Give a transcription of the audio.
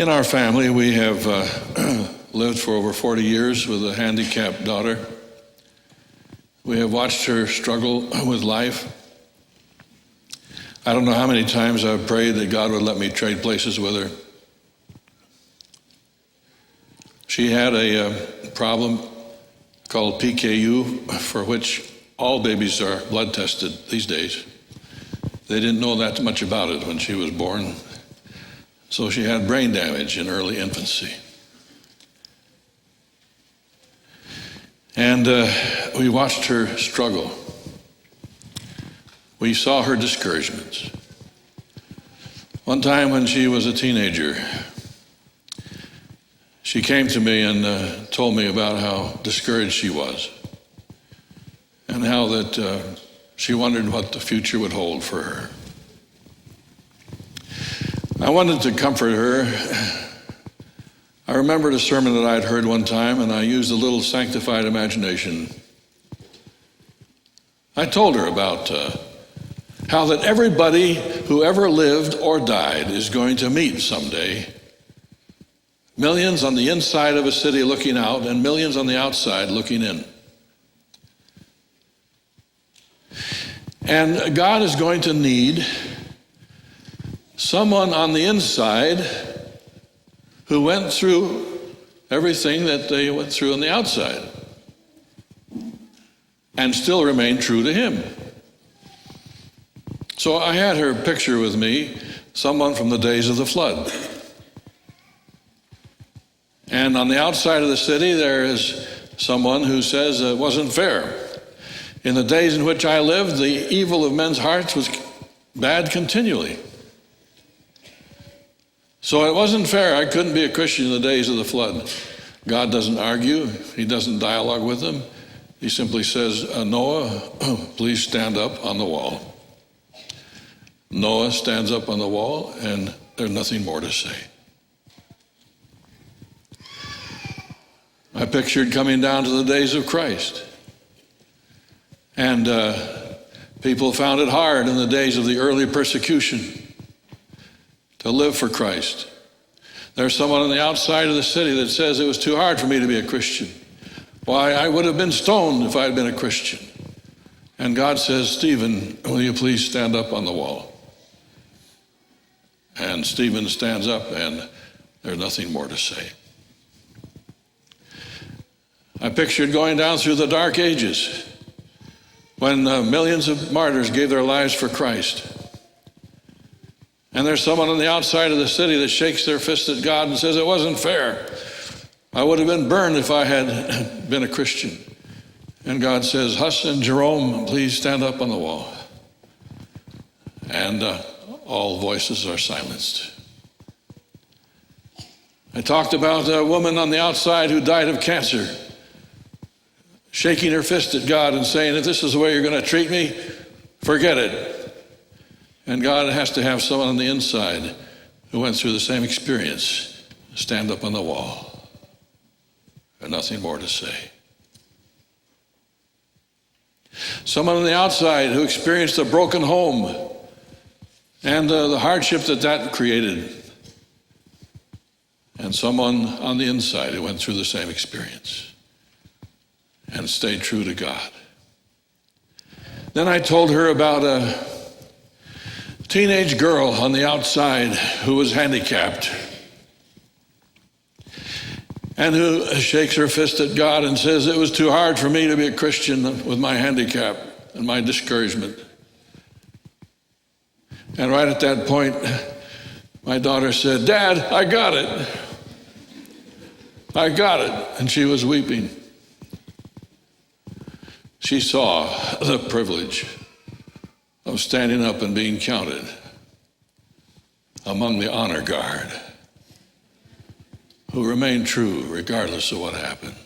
In our family, we have lived for over 40 years with a handicapped daughter. We have watched her struggle with life. I don't know how many times I've prayed that God would let me trade places with her. She had a problem called PKU, for which all babies are blood tested these days. They didn't know that much about it when she was born. So she had brain damage in early infancy. And we watched her struggle. We saw her discouragements. One time when she was a teenager, she came to me and told me about how discouraged she was and how that she wondered what the future would hold for her. I wanted to comfort her. I remembered a sermon that I'd heard one time, and I used a little sanctified imagination. I told her about how that everybody who ever lived or died is going to meet someday. Millions on the inside of a city looking out, and millions on the outside looking in. And God is going to need someone on the inside who went through everything that they went through on the outside and still remained true to Him. So I had her picture with me, someone from the days of the flood. And on the outside of the city, there is someone who says it wasn't fair. In the days in which I lived, the evil of men's hearts was bad continually. So it wasn't fair. I couldn't be a Christian in the days of the flood. God doesn't argue. He doesn't dialogue with them. He simply says, Noah, please stand up on the wall. Noah stands up on the wall, and there's nothing more to say. I pictured coming down to the days of Christ. And people found it hard in the days of the early persecution to live for Christ. There's someone on the outside of the city that says it was too hard for me to be a Christian. Why, I would have been stoned if I had been a Christian. And God says, Stephen, will you please stand up on the wall? And Stephen stands up, and there's nothing more to say. I pictured going down through the dark ages when millions of martyrs gave their lives for Christ. And there's someone on the outside of the city that shakes their fist at God and says, it wasn't fair. I would have been burned if I had been a Christian. And God says, Huss and Jerome, please stand up on the wall. And all voices are silenced. I talked about a woman on the outside who died of cancer, shaking her fist at God and saying, if this is the way you're going to treat me, forget it. And God has to have someone on the inside who went through the same experience stand up on the wall. There's nothing more to say. Someone on the outside who experienced a broken home and the hardship that created. And someone on the inside who went through the same experience and stayed true to God. Then I told her about a teenage girl on the outside who was handicapped and who shakes her fist at God and says, it was too hard for me to be a Christian with my handicap and my discouragement. And right at that point, my daughter said, Dad, I got it. I got it. And she was weeping. She saw the privilege of standing up and being counted among the honor guard who remained true regardless of what happened.